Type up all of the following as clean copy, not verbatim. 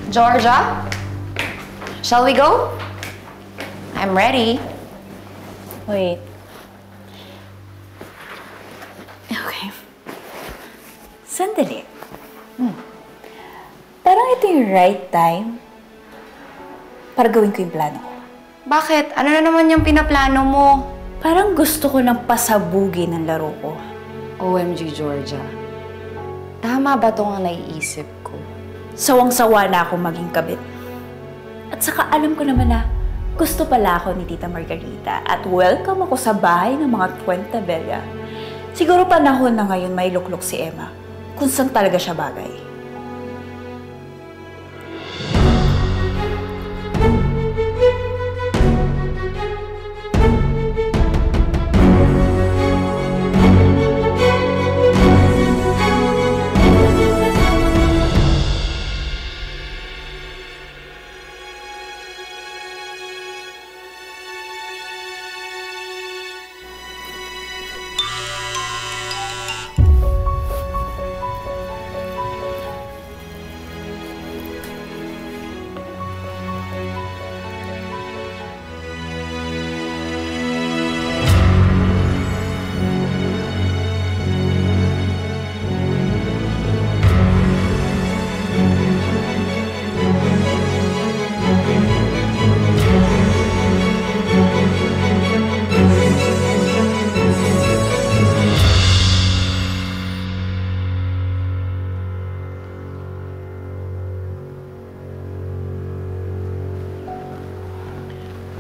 Georgia? Shall we go? I'm ready. Wait. Okay. Sandali. Parang ito yung right time para gawin ko yung plano ko. Bakit? Ano na naman yung pinaplano mo? Parang gusto ko ng pasabugin ng laro ko. OMG, Georgia. Tama ba itong naiisip ko? Sawang-sawa na ako maging kabit. At saka alam ko naman na gusto pala ako ni Tita Margarita at welcome ako sa bahay ng mga Puente Bella. Siguro panahon na ngayon may luklok si Emma kung saan talaga siya bagay.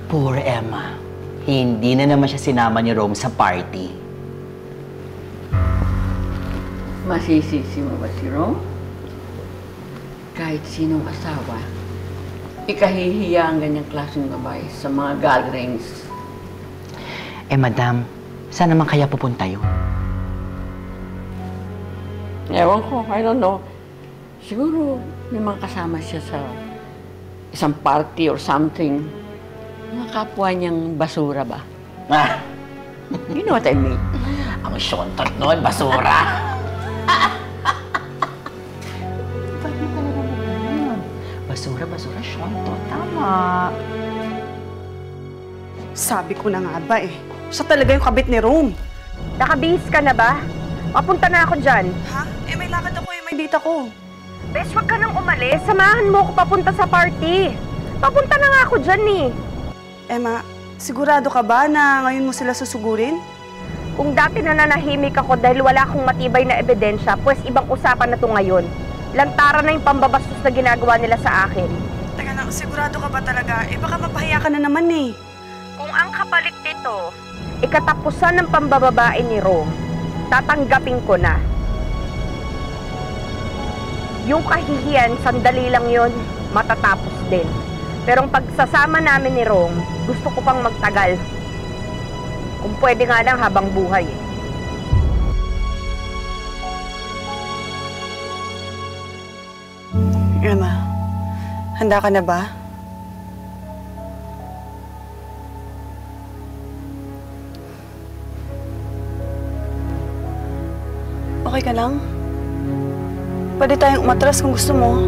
Poor Emma. Hindi na naman siya sinama ni Rome sa party. Masisisi mo ba si Rome? Kahit sinong asawa, ikahihiya ang ganyang klaseng babae sa mga gatherings. Eh, madam, saan naman kaya pupunta yun? Ewan ko, I don't know. Siguro may mga kasama siya sa isang party or something. Mga kapwa niyang basura ba? Ah, You know what I mean? ang syontot nun, basura. Basura, syontot. Tama. Sabi ko na nga ba eh. Siya talaga yung kabit ni Rome. Nakabihis ka na ba? Papunta na ako dyan. Ha? Eh may lakad ako eh, may date ako. Bes, wag ka nang umalis. Samahan mo ako papunta sa party. Papunta na nga ako dyan eh. Emma, sigurado ka ba na ngayon mo sila susugurin? Kung dati nananahimik ako dahil wala akong matibay na ebidensya, pues ibang usapan na to ngayon. Lantaran na yung pambabastos na ginagawa nila sa akin. Teka lang, sigurado ka ba talaga? Eh baka mapahiya ka na naman eh. Kung ang kapalit nito, ikatapusan ng pambababae ni Rome, tatanggapin ko na. Yung kahihiyan, sandali lang yun, matatapos din. Pero ang pagsasama namin ni Rome, gusto ko pang magtagal. Kung pwede nga lang habang buhay eh. Emma, handa ka na ba? Okay ka lang? Pwede tayong umatras kung gusto mo.